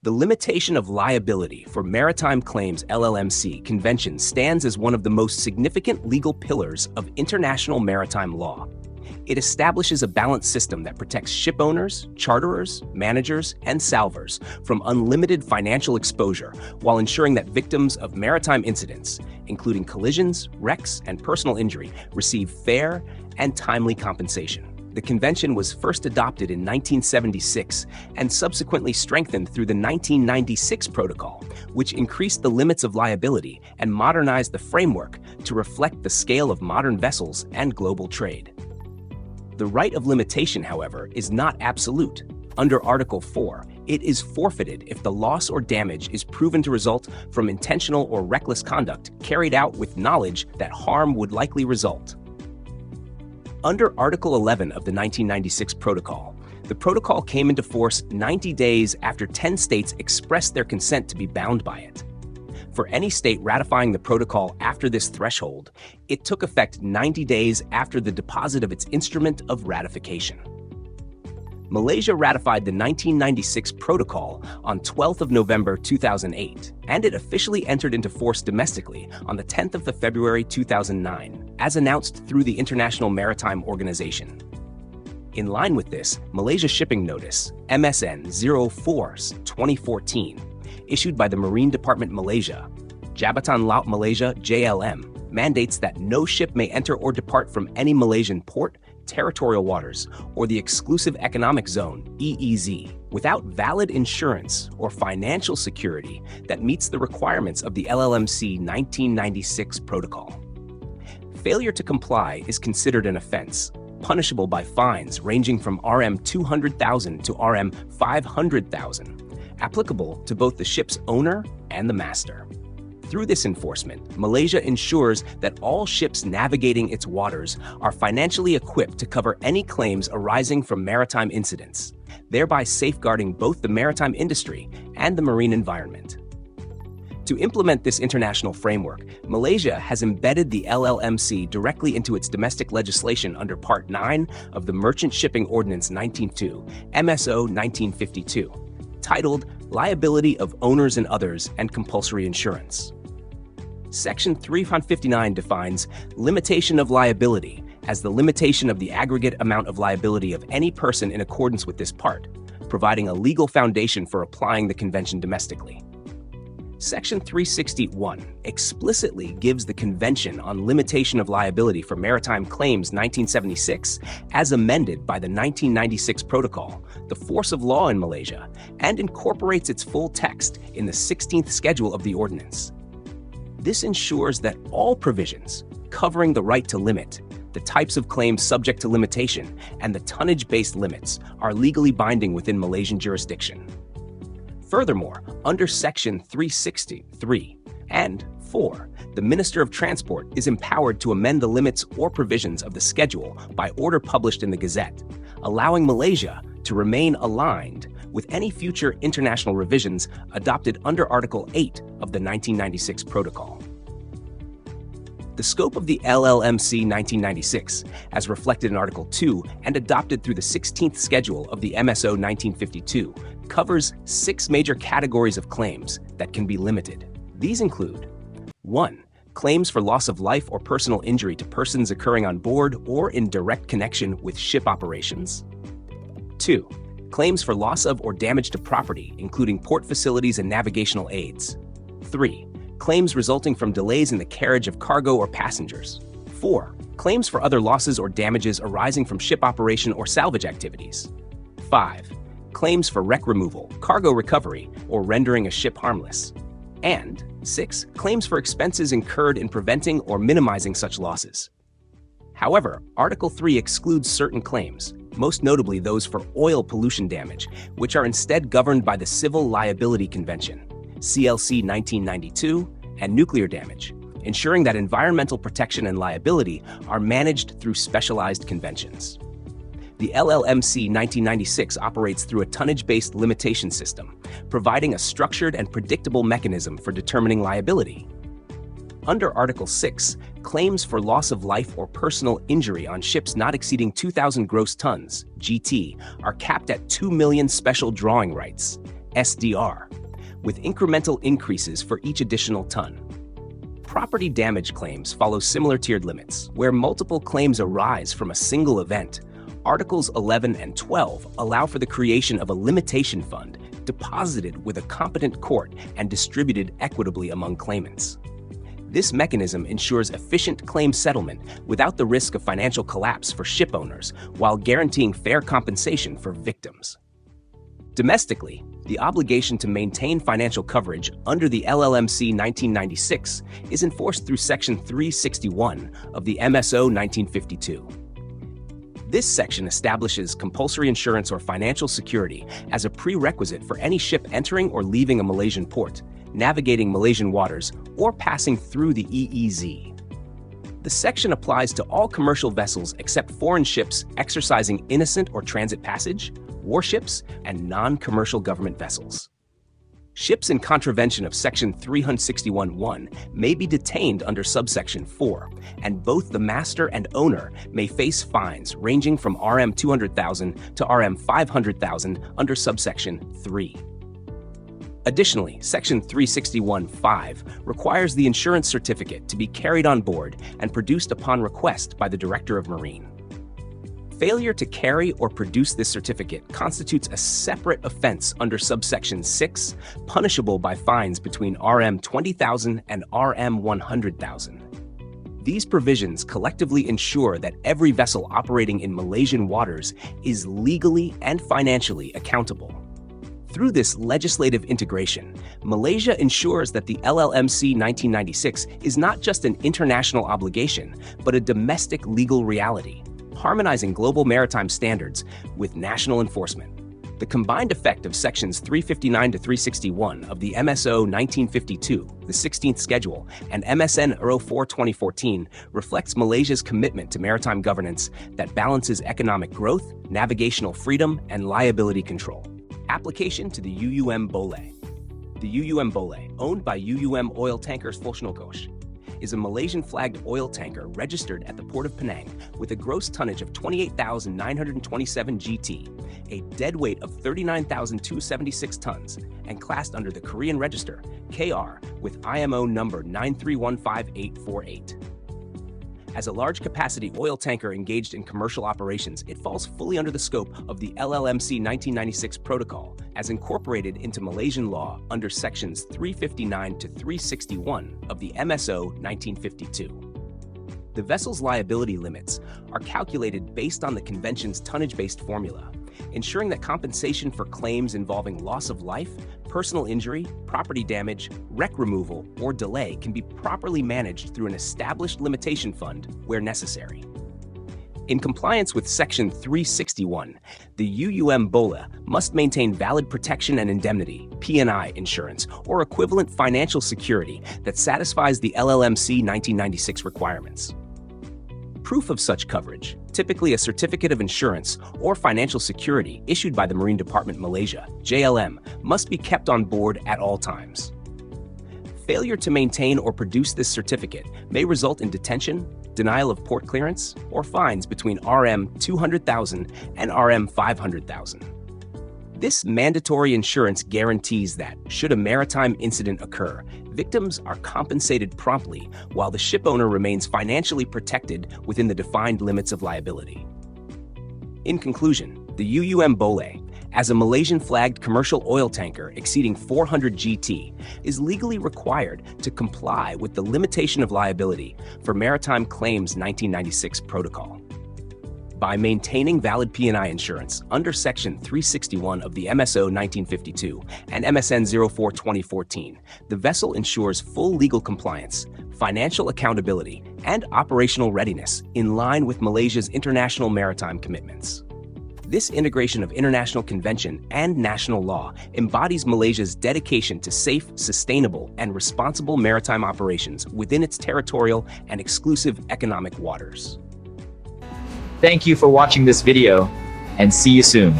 The limitation of liability for maritime claims LLMC convention stands as one of the most significant legal pillars of international maritime law. It establishes a balanced system that protects ship owners, charterers, managers, and salvors from unlimited financial exposure while ensuring that victims of maritime incidents, including collisions, wrecks, and personal injury, receive fair and timely compensation. The convention was first adopted in 1976 and subsequently strengthened through the 1996 Protocol, which increased the limits of liability and modernized the framework to reflect the scale of modern vessels and global trade. The right of limitation, however, is not absolute. Under Article 4, it is forfeited if the loss or damage is proven to result from intentional or reckless conduct carried out with knowledge that harm would likely result. Under Article 11 of the 1996 Protocol, the protocol came into force 90 days after 10 states expressed their consent to be bound by it. For any state ratifying the protocol after this threshold, it took effect 90 days after the deposit of its instrument of ratification. Malaysia ratified the 1996 Protocol on 12th of November 2008, and it officially entered into force domestically on the 10th of February 2009, as announced through the International Maritime Organization. In line with this, Malaysia Shipping Notice, MSN 04/2014, issued by the Marine Department Malaysia, Jabatan Laut Malaysia JLM, mandates that no ship may enter or depart from any Malaysian port, territorial waters, or the Exclusive Economic Zone, EEZ, without valid insurance or financial security that meets the requirements of the LLMC 1996 Protocol. Failure to comply is considered an offense, punishable by fines ranging from RM 200,000 to RM 500,000, applicable to both the ship's owner and the master. Through this enforcement, Malaysia ensures that all ships navigating its waters are financially equipped to cover any claims arising from maritime incidents, thereby safeguarding both the maritime industry and the marine environment. To implement this international framework, Malaysia has embedded the LLMC directly into its domestic legislation under Part 9 of the Merchant Shipping Ordinance 1902, MSO 1952, titled Liability of Owners and Others and Compulsory Insurance. Section 359 defines limitation of liability as the limitation of the aggregate amount of liability of any person in accordance with this part, providing a legal foundation for applying the convention domestically. Section 361 explicitly gives the Convention on Limitation of Liability for Maritime Claims 1976, as amended by the 1996 Protocol, the force of law in Malaysia, and incorporates its full text in the 16th schedule of the ordinance. This ensures that all provisions covering the right to limit, the types of claims subject to limitation, and the tonnage-based limits are legally binding within Malaysian jurisdiction. Furthermore, under Section 363 and 4, the Minister of Transport is empowered to amend the limits or provisions of the schedule by order published in the Gazette, allowing Malaysia to remain aligned with any future international revisions adopted under Article 8 of the 1996 Protocol. The scope of the LLMC 1996, as reflected in Article 2 and adopted through the 16th schedule of the MSO 1952, covers 6 major categories of claims that can be limited. These include 1. Claims for loss of life or personal injury to persons occurring on board or in direct connection with ship operations. 2. Claims for loss of or damage to property, including port facilities and navigational aids. 3. Claims resulting from delays in the carriage of cargo or passengers. 4. Claims for other losses or damages arising from ship operation or salvage activities. 5. Claims for wreck removal, cargo recovery, or rendering a ship harmless. And 6. Claims for expenses incurred in preventing or minimizing such losses. However, Article 3 excludes certain claims, most notably those for oil pollution damage, which are instead governed by the Civil Liability Convention, CLC 1992, and nuclear damage, ensuring that environmental protection and liability are managed through specialized conventions. The LLMC 1996 operates through a tonnage-based limitation system, providing a structured and predictable mechanism for determining liability. Under Article 6, claims for loss of life or personal injury on ships not exceeding 2,000 gross tons, GT, are capped at 2 million special drawing rights, SDR, with incremental increases for each additional ton. Property damage claims follow similar tiered limits, where multiple claims arise from a single event. Articles 11 and 12 allow for the creation of a limitation fund deposited with a competent court and distributed equitably among claimants. This mechanism ensures efficient claim settlement without the risk of financial collapse for ship owners, while guaranteeing fair compensation for victims. Domestically, the obligation to maintain financial coverage under the LLMC 1996 is enforced through Section 361 of the MSO 1952. This section establishes compulsory insurance or financial security as a prerequisite for any ship entering or leaving a Malaysian port, navigating Malaysian waters, or passing through the EEZ. The section applies to all commercial vessels except foreign ships exercising innocent or transit passage, warships, and non-commercial government vessels. Ships in contravention of Section 361(1) may be detained under subsection 4, and both the master and owner may face fines ranging from RM 200,000 to RM 500,000 under subsection 3. Additionally, Section 361(5) requires the insurance certificate to be carried on board and produced upon request by the Director of Marine. Failure to carry or produce this certificate constitutes a separate offense under subsection 6, punishable by fines between RM 20,000 and RM 100,000. These provisions collectively ensure that every vessel operating in Malaysian waters is legally and financially accountable. Through this legislative integration, Malaysia ensures that the LLMC 1996 is not just an international obligation, but a domestic legal reality, harmonizing global maritime standards with national enforcement. The combined effect of Sections 359 to 361 of the MSO 1952, the 16th Schedule, and MSN 04-2014 reflects Malaysia's commitment to maritime governance that balances economic growth, navigational freedom, and liability control. Application to the UUM Bole. The UUM Bole, owned by UUM Oil Tankers Volsnokosh, is a Malaysian-flagged oil tanker registered at the Port of Penang with a gross tonnage of 28,927 GT, a deadweight of 39,276 tons, and classed under the Korean Register, KR, with IMO number 9315848. As a large-capacity oil tanker engaged in commercial operations, it falls fully under the scope of the LLMC 1996 Protocol, as incorporated into Malaysian law under Sections 359 to 361 of the MSO 1952. The vessel's liability limits are calculated based on the Convention's tonnage-based formula, ensuring that compensation for claims involving loss of life, personal injury, property damage, wreck removal, or delay can be properly managed through an established limitation fund where necessary. In compliance with Section 361, the UUM Bola must maintain valid protection and indemnity, P&I insurance, or equivalent financial security that satisfies the LLMC 1996 requirements. Proof of such coverage, typically a certificate of insurance or financial security issued by the Marine Department Malaysia, JLM, must be kept on board at all times. Failure to maintain or produce this certificate may result in detention, denial of port clearance, or fines between RM 200,000 and RM 500,000. This mandatory insurance guarantees that, should a maritime incident occur, victims are compensated promptly while the shipowner remains financially protected within the defined limits of liability. In conclusion, the UUM Bole, as a Malaysian-flagged commercial oil tanker exceeding 400 GT, is legally required to comply with the limitation of liability for Maritime Claims 1996 Protocol. By maintaining valid P&I insurance under Section 361 of the MSO 1952 and MSN 04-2014, the vessel ensures full legal compliance, financial accountability, and operational readiness in line with Malaysia's international maritime commitments. This integration of international convention and national law embodies Malaysia's dedication to safe, sustainable, and responsible maritime operations within its territorial and exclusive economic waters. Thank you for watching this video, and see you soon.